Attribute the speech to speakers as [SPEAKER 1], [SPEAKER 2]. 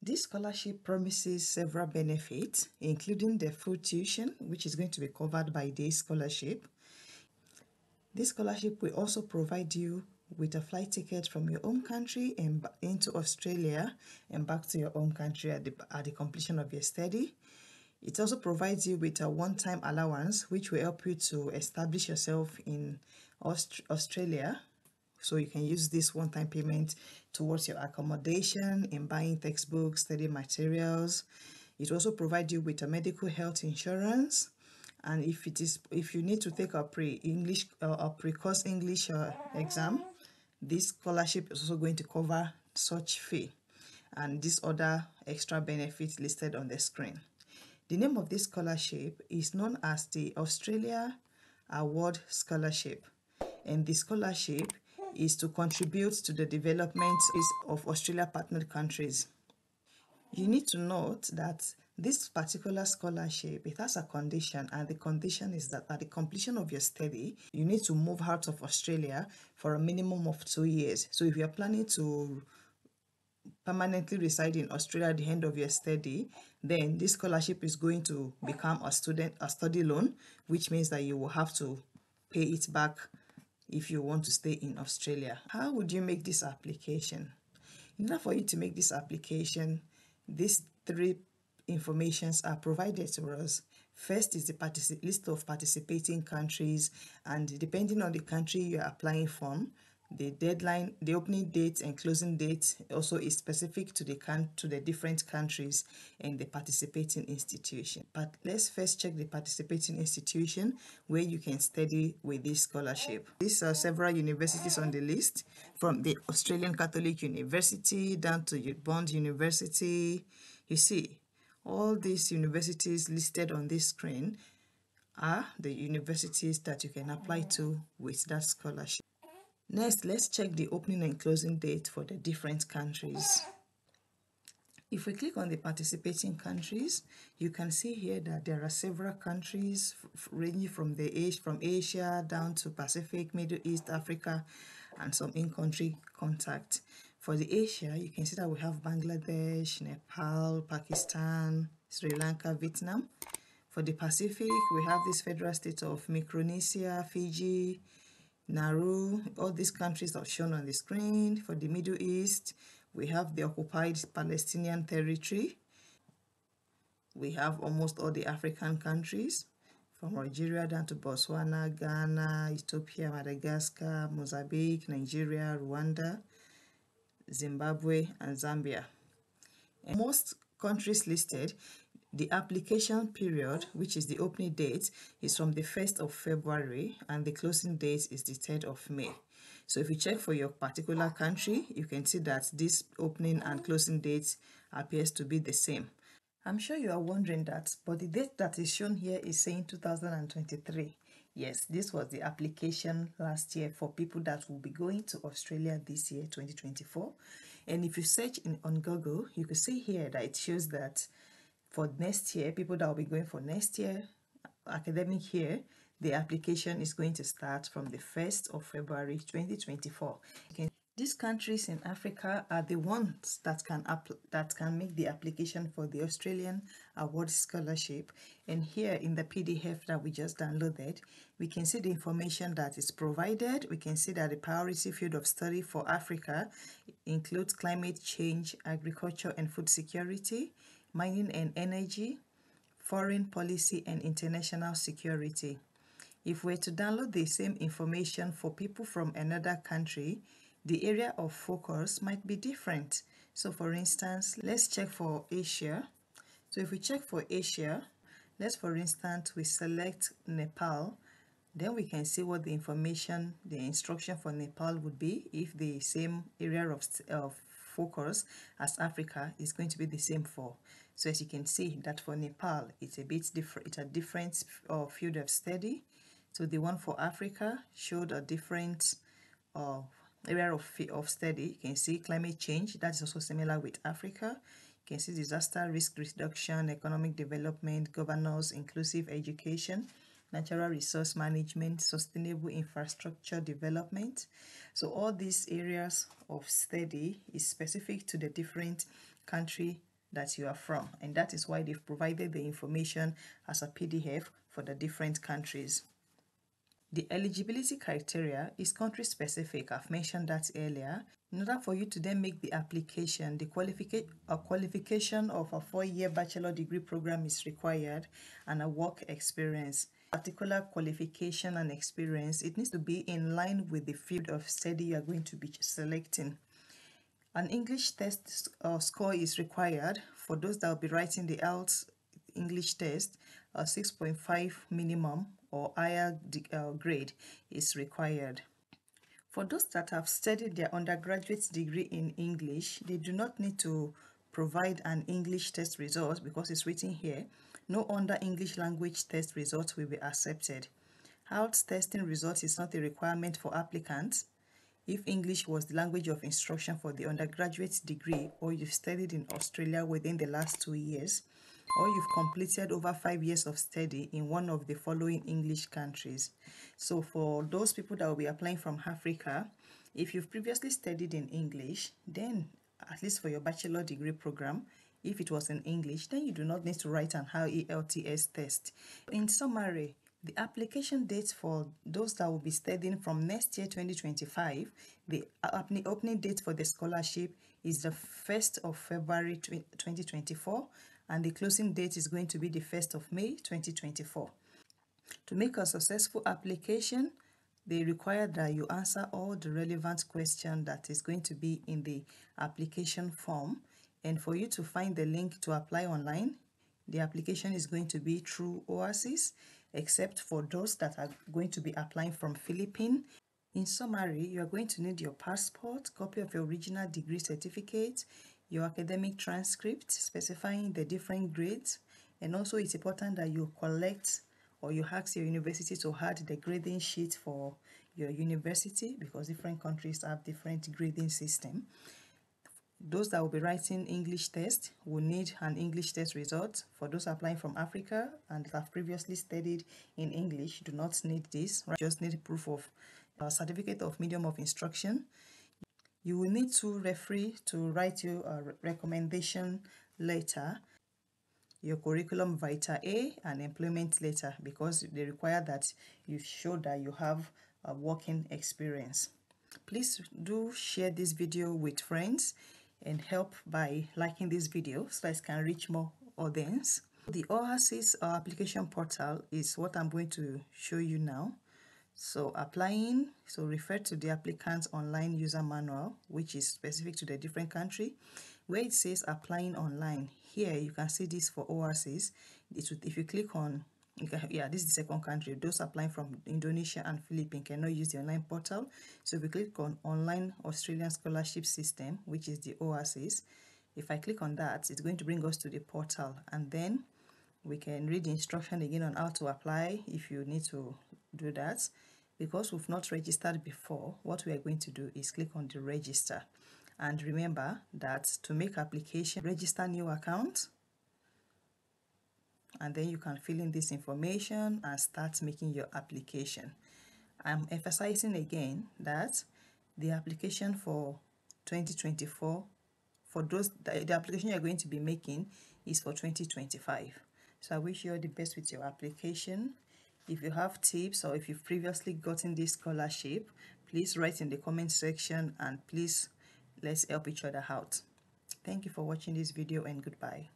[SPEAKER 1] This scholarship promises several benefits, including the full tuition, which is going to be covered by this scholarship. This scholarship will also provide you with a flight ticket from your home country and into Australia and back to your home country at the completion of your study. It also provides you with a one-time allowance, which will help you to establish yourself in Australia. So you can use this one-time payment towards your accommodation, in buying textbooks, study materials. It also provides you with a medical health insurance. And if you need to take a pre-English or pre-course English exam, this scholarship is also going to cover such fee and these other extra benefits listed on the screen. The name of this scholarship is known as the Australia Award Scholarship, and the scholarship is to contribute to the development of Australia partnered countries. You need to note that this particular scholarship, it has a condition, and the condition is that at the completion of your study, you need to move out of Australia for a minimum of 2 years. So if you're planning to permanently reside in Australia at the end of your study, then this scholarship is going to become a study loan, which means that you will have to pay it back if you want to stay in Australia. How would you make this application? In order for you to make this application, these three informations are provided to us. First is the list of participating countries, and depending on the country you are applying from, the deadline, the opening date and closing date also is specific to the different countries and the participating institution. But let's first check the participating institution where you can study with this scholarship. These are several universities on the list, from the Australian Catholic University down to Bond University. You see, all these universities listed on this screen are the universities that you can apply to with that scholarship. Next, let's check the opening and closing date for the different countries. If we click on the participating countries, you can see here that there are several countries ranging from Asia down to Pacific, Middle East, Africa, and some in-country contact. For the Asia, you can see that we have Bangladesh, Nepal, Pakistan, Sri Lanka, Vietnam. For the Pacific, we have this federal state of Micronesia, Fiji, Nauru. All these countries are shown on the screen. For the Middle East, we have the occupied Palestinian territory. We have almost all the African countries, from Nigeria down to Botswana, Ghana, Ethiopia, Madagascar, Mozambique, Nigeria, Rwanda, Zimbabwe, and Zambia. And most countries listed, the application period, which is the opening date, is from the 1st of February and the closing date is the 3rd of May. So if you check for your particular country, you can see that this opening and closing date appears to be the same. I'm sure you are wondering that, but the date that is shown here is saying 2023. Yes, this was the application last year for people that will be going to Australia this year, 2024. And if you search on Google, you can see here that it shows that for next year, people that will be going for next year, academic year, the application is going to start from the 1st of February 2024. These countries in Africa are the ones that can make the application for the Australian Award Scholarship. And here in the PDF that we just downloaded, we can see the information that is provided. We can see that the priority field of study for Africa includes climate change, agriculture and food security, mining and energy, foreign policy and international security. If we're to download the same information for people from another country, the area of focus might be different. So for instance, let's check for Asia. So if we check for Asia, let's for instance, we select Nepal, then we can see what the information, the instruction for Nepal would be if the same area of focus as Africa is going to be the same for. So as you can see that for Nepal, it's a bit different, it's a different field of study. So the one for Africa showed a different area of study. You can see climate change, that is also similar with Africa. You can see disaster risk reduction, economic development, governance, inclusive education, natural resource management, sustainable infrastructure development. So all these areas of study is specific to the different country that you are from, and that is why they've provided the information as a PDF for the different countries. The eligibility criteria is country specific. I've mentioned that earlier. In order for you to then make the application, the qualification of a 4-year bachelor degree program is required, and a work experience. Particular qualification and experience, it needs to be in line with the field of study you are going to be selecting. An English test score is required for those that will be writing the IELTS English test. A 6.5 minimum or higher grade is required. For those that have studied their undergraduate degree in English, they do not need to provide an English test result because it's written here. No other English language test result will be accepted. IELTS testing result is not a requirement for applicants. If English was the language of instruction for the undergraduate degree, or you've studied in Australia within the last 2 years, or you've completed over 5 years of study in one of the following English countries. So for those people that will be applying from Africa, if you've previously studied in English, then at least for your bachelor degree program, if it was in English, then you do not need to write an IELTS test. In summary, the application date for those that will be studying from next year 2025, the opening date for the scholarship is the 1st of February 2024, and the closing date is going to be the 1st of May 2024. To make a successful application, they require that you answer all the relevant questions that is going to be in the application form. And for you to find the link to apply online, the application is going to be through Oasis, except for those that are going to be applying from Philippines. In summary, you are going to need your passport, copy of your original degree certificate, your academic transcript specifying the different grades, and also it's important that you collect or you ask your university to add the grading sheet for your university, because different countries have different grading system. Those that will be writing English test will need an English test result. For those applying from Africa and have previously studied in English, do not need this. Just need proof of certificate of medium of instruction. You will need to referee to write you a recommendation letter, your curriculum vitae A, and employment letter, because they require that you show that you have a working experience. Please do share this video with friends and help by liking this video so that it can reach more audience. The Oasis application portal is what I'm going to show you now. So applying, so refer to the applicant's online user manual, which is specific to the different country, where it says applying online. Here you can see this for Oasis. If you click on, this is the second country. Those applying from Indonesia and Philippines cannot use the online portal. So if we click on online Australian scholarship system, which is the Oasis, if I click on that, it's going to bring us to the portal, and then we can read the instruction again on how to apply if you need to do that. Because we've not registered before, what we are going to do is click on the register. And remember that to make application, register new account, and then you can fill in this information and start making your application. I'm emphasizing again that the application for 2024, for those, the application you're going to be making is for 2025. So I wish you all the best with your application. If you have tips or if you've previously gotten this scholarship, please write in the comment section, and please let's help each other out. Thank you for watching this video, and goodbye.